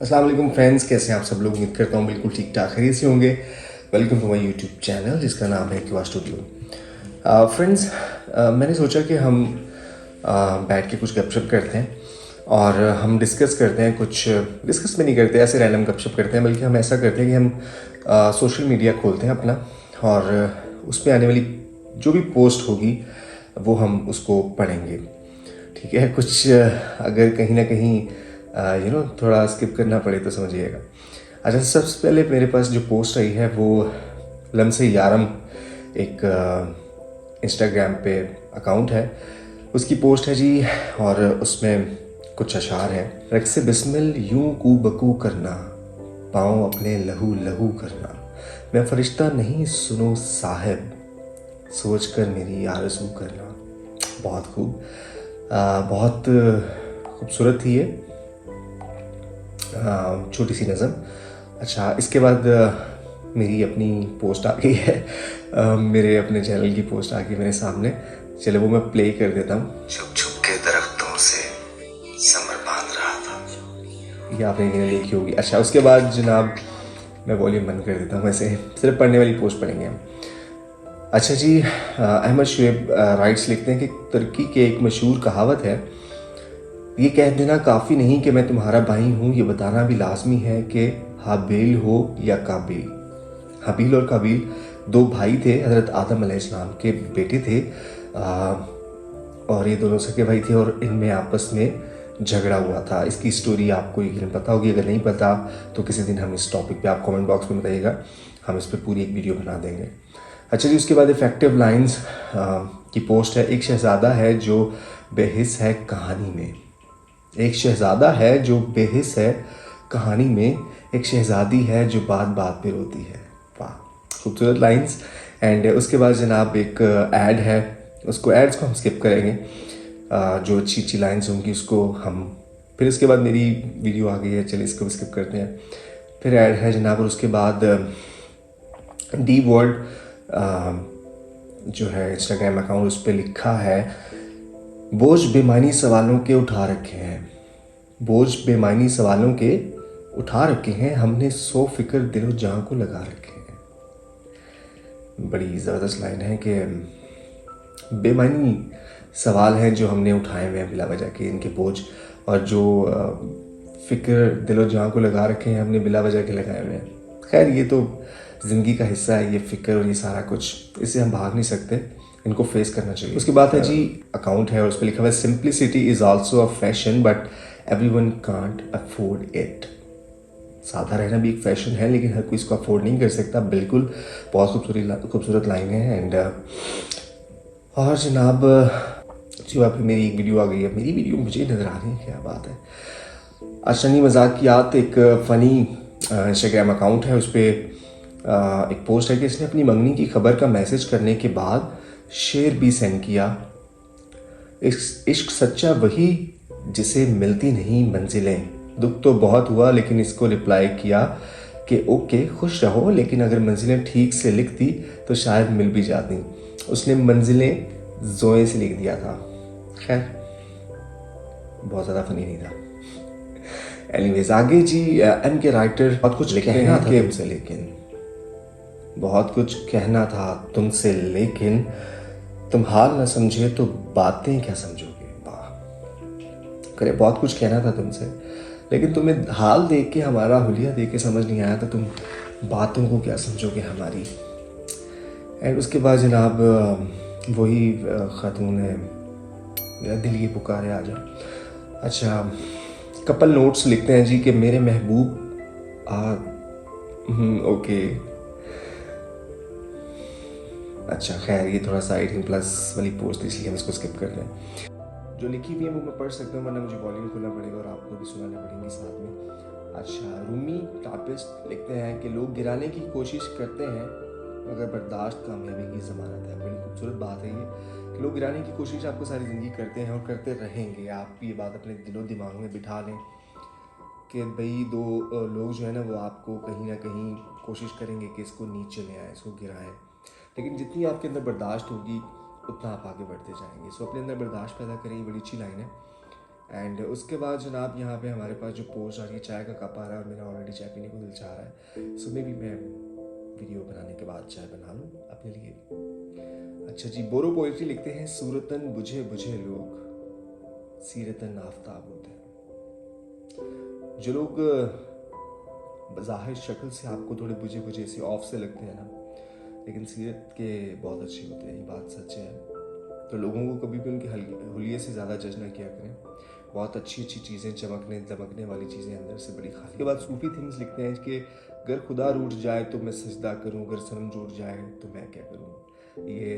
अस्सलाम वालेकुम फ्रेंड्स, कैसे हैं आप सब लोग। उम्मीद करता हूँ बिल्कुल ठीक ठाक खरीद से होंगे। Welcome to my YouTube channel जिसका नाम है क्यूआ स्टूडियो। फ्रेंड्स, मैंने सोचा कि हम बैठ के कुछ गपशप करते हैं और हम डिस्कस करते हैं। कुछ डिस्कस में नहीं करते, ऐसे रैंडम गपशप करते हैं, बल्कि हम ऐसा करते हैं कि हम सोशल मीडिया खोलते हैं अपना और उस पर आने वाली जो भी पोस्ट होगी वो हम उसको पढ़ेंगे। ठीक है, कुछ अगर कहीं ना कहीं थोड़ा स्किप करना पड़े तो समझिएगा। अच्छा, सबसे पहले मेरे पास जो पोस्ट आई है वो लम्से यारम, एक इंस्टाग्राम पे अकाउंट है, उसकी पोस्ट है जी। और उसमें कुछ अशार है। रक्स बिस्मिल यूं कू बकू करना, पाँव अपने लहू लहू करना, मैं फरिश्ता नहीं सुनो साहिब, सोच कर मेरी आरज़ू करना। बहुत खूब, बहुत खूबसूरत थी ये छोटी सी नज़म। अच्छा, इसके बाद मेरी अपनी पोस्ट आ गई है, मेरे अपने चैनल की पोस्ट आ गई मेरे सामने। चलो वो मैं प्ले कर देता हूँ। छुप छुप के दरख्तों से समर बांध रहा था, ये आपने नहीं देखी होगी। अच्छा, उसके बाद जनाब मैं वॉल्यूम बंद कर देता हूँ, वैसे सिर्फ पढ़ने वाली पोस्ट पढ़ेंगे हम। अच्छा जी, अहमद शुएब राइट्स लिखते हैं कि तुर्की के एक मशहूर कहावत है, ये कह देना काफ़ी नहीं कि मैं तुम्हारा भाई हूँ, ये बताना भी लाजमी है कि हाबिल हो या काबिल। हाबिल और काबिल दो भाई थे, हज़रत आदम अलैहिस्सलाम के बेटे थे। और ये दोनों सगे भाई थे और इनमें आपस में झगड़ा हुआ था। इसकी स्टोरी आपको यकीनन पता होगी, अगर नहीं पता तो किसी दिन हम इस टॉपिक पे आप कमेंट बॉक्स में बताइएगा, हम इस पर पूरी एक वीडियो बना देंगे। अच्छा जी, उसके बाद इफ़ेक्टिव लाइंस की पोस्ट है। एक शहज़ादा है जो बेहिस है कहानी में, एक शहज़ादा है जो बेहिस है कहानी में, एक शहज़ादी है जो बात बात पे रोती है। वाह, खूबसूरत लाइंस। एंड उसके बाद जनाब एक ऐड है, उसको एड्स को हम स्किप करेंगे। जो अच्छी अच्छी लाइंस होंगी उसको हम, फिर उसके बाद मेरी वीडियो आ गई है, चलिए इसको भी स्किप करते हैं। फिर ऐड है जनाब, और उसके बाद डी वर्ल्ड जो है इंस्टाग्राम अकाउंट, उस पर लिखा है, बोझ बेमानी सवालों के उठा रखे हैं, बोझ बेमानी सवालों के उठा रखे हैं, हमने सौ फिक्र दिलो जान को लगा रखे हैं। बड़ी ज़बरदस्त लाइन है कि बेमानी सवाल हैं जो हमने उठाए हुए हैं बिला वजह के, इनके बोझ, और जो फ़िक्र दिलो जान को लगा रखे हैं हमने बिला वजह के लगाए हुए हैं। खैर, ये तो ज़िंदगी का हिस्सा है, ये फ़िक्र और ये सारा कुछ, इससे हम भाग नहीं सकते, इनको फेस करना चाहिए। उसके बाद है जी अकाउंट है और उस पर लिखा हुआ है, simplicity is also a fashion but everyone can't afford it. सादा रहना भी एक फ़ैशन है, लेकिन हर कोई इसको अफोर्ड नहीं कर सकता। बिल्कुल, बहुत खूबसूरत लाइन है। एंड और जनाब जो आप मेरी एक वीडियो आ गई है, मेरी वीडियो मुझे नज़र आ रही है, क्या बात है। अशनी मजाकियात एक फ़नी इंस्टाग्राम अकाउंट है, उस पर एक पोस्ट है कि इसने अपनी मंगनी की खबर का मैसेज करने के बाद शेर भी सेंड किया, इश्क सच्चा वही जिसे मिलती नहीं मंजिलें, दुख तो बहुत हुआ लेकिन इसको रिप्लाई किया कि ओके खुश रहो, लेकिन अगर मंजिलें ठीक से लिखती तो शायद मिल भी जाती। उसने मंजिलें जोए से लिख दिया था। खैर, बहुत ज़्यादा फनी नहीं था। एनीवेज, आगे जी एम के राइटर बहुत कुछ कहना था तुमसे, लेकिन बहुत कुछ कहना था तुमसे, लेकिन तुम हाल ना समझे तो बातें क्या समझोगे। वाह, करे बहुत कुछ कहना था तुमसे, लेकिन तुम्हें हाल देख के, हमारा हुलिया देख के समझ नहीं आया तो तुम बातों को क्या समझोगे हमारी। एंड उसके बाद जनाब वही ख़ातून है, मेरा दिल की पुकार है, आ जाओ। अच्छा, कपल नोट्स लिखते हैं जी कि मेरे महबूब ओके। अच्छा, खैर ये थोड़ा सा 18+ वाली पोस्ट, इसलिए हम इसको स्किप करते हैं। जो लिखी हुई है वो मैं पढ़ सकता हूँ, वरना मुझे वॉल्यूम खोलना पड़ेगा और आपको भी सुनाने पड़ेंगी साथ में। अच्छा, रूमी टापिस्ट लिखते हैं कि लोग गिराने की कोशिश करते हैं मगर बर्दाश्त कामयाबी की ज़मानत है। बड़ी खूबसूरत बात है ये कि लोग गिराने की कोशिश आपको सारी ज़िंदगी करते हैं और करते रहेंगे। आप ये बात अपने दिलो दिमाग में बिठा लें कि भाई दो लोग जो है ना वो आपको कहीं ना कहीं कोशिश करेंगे कि इसको नीचे ले आए, इसको गिराएं, लेकिन जितनी आपके अंदर बर्दाश्त होगी उतना आप आगे बढ़ते जाएंगे। सो अपने अंदर बर्दाश्त पैदा करें, ये बड़ी अच्छी लाइन है। एंड उसके बाद जनाब यहाँ पे हमारे पास जो पोस्ट आ रही है, चाय का कप आ रहा है और मेरा ऑलरेडी चाय पीने को दिल चाह रहा है। सो मे भी मैं वीडियो बनाने के बाद चाय बना लूँ अपने लिए। अच्छा जी, बोरो पोइट्री लिखते हैं, सूरतन बुझे बुझे लोग सीरतन आफताब होते हैं। जो लोग बज़ाहिर शक्ल से आपको थोड़े बुझे बुझे से ऑफ से लगते हैं ना, लेकिन सीरत के बहुत अच्छे होते हैं, ये बात सच है। तो लोगों को कभी भी उनके हुलिये से ज़्यादा जज ना किया करें। बहुत अच्छी अच्छी चीज़ें, चमकने दमकने वाली चीज़ें अंदर से बड़ी खाली। उसके बाद सूफी थिंग्स लिखते हैं कि अगर खुदा रूठ जाए तो मैं सजदा करूं, अगर सनम रूठ जाए तो मैं क्या करूं। ये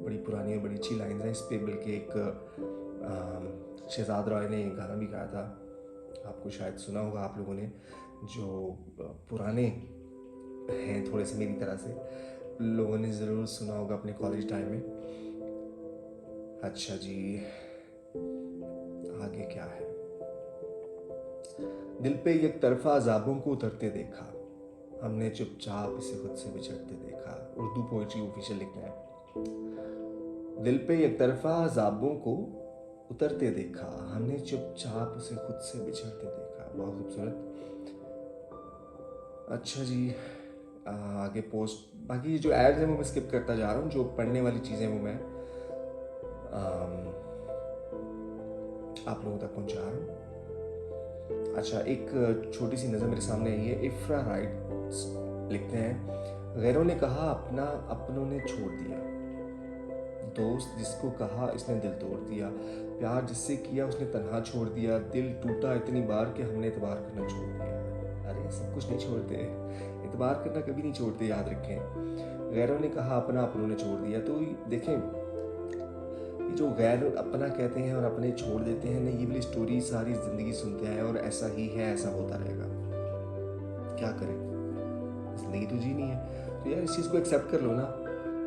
बड़ी पुरानी और बड़ी अच्छी लाइन है। इस पे बल्कि एक शहजाद रॉय ने गाना भी गाया था, आपको शायद सुना होगा आप लोगों ने, जो पुराने हैं थोड़े से मेरी तरह से, लोगों ने ज़रूर सुना होगा अपने कॉलेज टाइम में। अच्छा जी, आगे क्या है। दिल पे एक तरफा अजाबों को उतरते देखा, हमने चुपचाप इसे खुद से बिछड़ते देखा। उर्दू पोइट्री ऑफिशियल लिखना है। दिल पे एक तरफा अजाबों को उतरते देखा, हमने चुपचाप उसे खुद से बिछड़ते देखा। बहुत खूबसूरत। अच्छा जी, आगे पोस्ट, बाकी ये जो एड्स हैं वो मैं स्किप करता जा रहा हूँ। जो पढ़ने वाली चीज़ें वो मैं आप लोगों तक पहुँचा रहा हूँ। अच्छा, एक छोटी सी नज़र मेरे सामने आई है। इफ्रा राइट्स लिखते हैं, गैरों ने कहा अपना अपनों ने छोड़ दिया, दोस्त जिसको कहा इसने दिल तोड़ दिया, प्यार जिससे किया उसने तन्हा छोड़ दिया, दिल टूटा इतनी बार कि हमने एतबार करना छोड़ दिया। अरे सब कुछ नहीं छोड़ते, एतबार करना कभी नहीं छोड़ते, याद रखें। गैरों ने कहा अपना अपनों ने छोड़ दिया। तो देखें, ये जो गैर अपना कहते हैं और अपने छोड़ देते हैं ना, ये वाली स्टोरी सारी ज़िंदगी सुनते आए और ऐसा ही है, ऐसा होता रहेगा। क्या करें, ज़िंदगी तो जीनी है। तो यार इस चीज़ को एक्सेप्ट कर लो ना,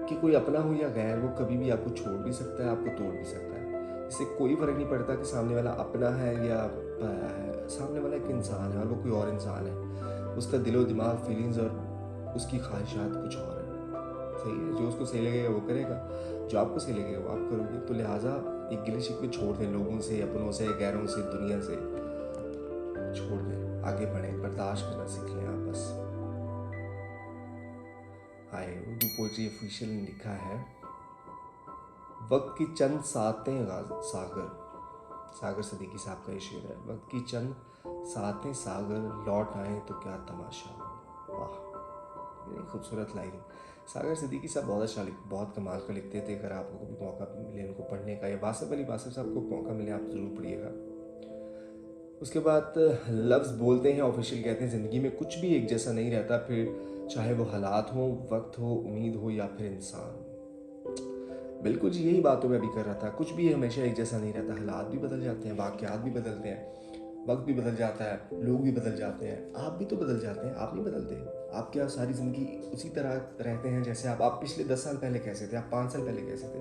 कि कोई अपना हो या गैर, वो कभी भी आपको छोड़ भी सकता है, आपको तोड़ भी सकता है। इससे कोई फ़र्क नहीं पड़ता कि सामने वाला अपना है या पराया है। सामने वाला एक इंसान है और वो कोई और इंसान है। उसका दिलो दिमाग, फीलिंग्स और उसकी ख्वाहिशात कुछ और है। सही है, जो उसको सही लगेगा वो करेगा, जो आपको सही लगेगा वो आप करोगे। तो लिहाजा एक गिले शिकवे छोड़ दें, लोगों से, अपनों से, गैरों से, दुनिया से छोड़ दें, आगे बढ़ें, बर्दाश्त करना सीख लें आप बस। हाय, उर्दू पोइट्री ऑफिशियल ने लिखा है, वक्त की चंद सातें सागर, सागर सदीकी साहब का ये शेर है। वक्त की चंद सातें सागर, लौट आए तो क्या तमाशा। वाह, ये खूबसूरत लाइन। सागर सिद्दीकी साहब बहुत अच्छा बहुत कमाल का लिखते थे। अगर आपको कभी मौका मिले उनको पढ़ने का, या बासिफ अली बासिफ साहब को मौका मिले, आप ज़रूर पढ़िएगा। उसके बाद लफ्ज़ बोलते हैं ऑफिशियल कहते हैं, ज़िंदगी में कुछ भी एक जैसा नहीं रहता, फिर चाहे वो हालात हो, वक्त हो, उम्मीद हो या फिर इंसान। बिल्कुल जी, यही बातों में भी कर रहा था। कुछ भी हमेशा एक जैसा नहीं रहता, हालात भी बदल जाते हैं, वाक़यात भी बदलते हैं, वक्त भी बदल जाता है, लोग भी बदल जाते हैं, आप भी तो बदल जाते हैं। आप नहीं बदलते, आप क्या सारी ज़िंदगी उसी तरह रहते हैं जैसे आप पिछले 10 साल पहले कैसे थे, आप 5 साल पहले कैसे थे।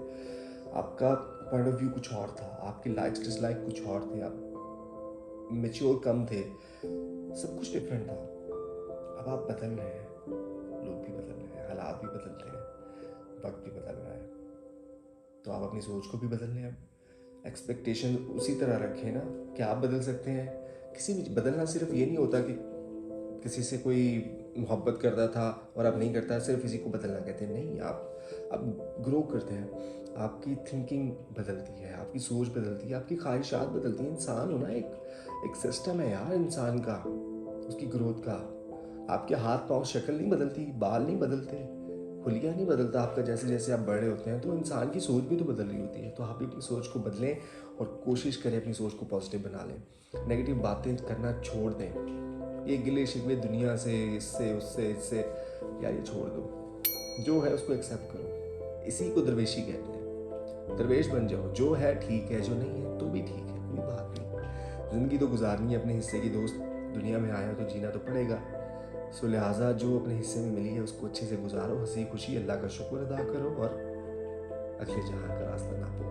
आपका पॉइंट ऑफ व्यू कुछ और था, आपके लाइक्स डिसलाइक कुछ और थे, आप मेच्योर कम थे, सब कुछ डिफरेंट था। अब आप बदल रहे हैं, लोग भी बदल रहे हैं, हालात भी बदलते हैं, वक्त भी बदल रहा है। तो आप अपनी सोच को भी बदल लें। अब एक्सपेक्टेशन उसी तरह रखें ना कि आप बदल सकते हैं। किसी भी बदलना सिर्फ ये नहीं होता कि किसी से कोई मोहब्बत करता था और अब नहीं करता, सिर्फ इसी को बदलना कहते हैं। नहीं, आप ग्रो करते हैं, आपकी थिंकिंग बदलती है, आपकी सोच बदलती है, आपकी ख्वाहिशात बदलती हैं। इंसान होना एक सिस्टम है यार, इंसान का, उसकी ग्रोथ का। आपके हाथ पाँव शक्ल नहीं बदलती, बाल नहीं बदलते, हुलिया नहीं बदलता आपका। जैसे जैसे आप बड़े होते हैं तो इंसान की सोच भी तो बदल रही होती है। तो आप भी अपनी सोच को बदलें और कोशिश करें अपनी सोच को पॉजिटिव बना लें। नेगेटिव बातें करना छोड़ दें। ये गिले शिकवे दुनिया से, इससे उससे इससे, यार ये छोड़ दो। जो है उसको एक्सेप्ट करो। इसी को दरवेशी कहते हैं। दरवेश बन जाओ, जो है ठीक है, जो नहीं है तो भी ठीक है, कोई बात नहीं। ज़िंदगी तो गुजारनी है अपने हिस्से की दोस्त, दुनिया में आया तो जीना तो पड़ेगा। सो लिहाजा जो अपने हिस्से में मिली है उसको अच्छे से गुजारो, हंसी खुशी अल्लाह का शुक्र अदा करो और अगले जहां का रास्ता नापो।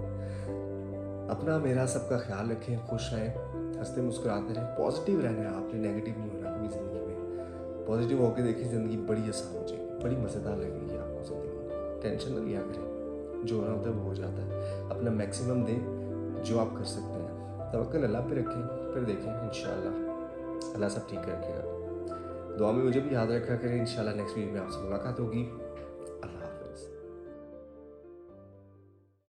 अपना मेरा सबका ख्याल रखें, खुश रहें, हंसते मुस्कुराते रहें, पॉजिटिव रहना है आपने, नेगेटिव नहीं होना कभी ज़िंदगी में। पॉजिटिव होकर देखिए, ज़िंदगी बड़ी आसान हो जाएगी, बड़ी मज़ेदार लगेगी आपको ज़िंदगी। टेंशन न लिया करें, जो होना होता है वो हो जाता है। अपना मैक्सिमम दें, जो आप कर सकते हैं। तवक्कल अल्लाह पे रखें, फिर देखें इंशाल्लाह अल्लाह सब ठीक कर रखेगा। दुआ में मुझे भी याद रखा करें। इंशाल्लाह नेक्स्ट वीक में आपसे मुलाकात होगी।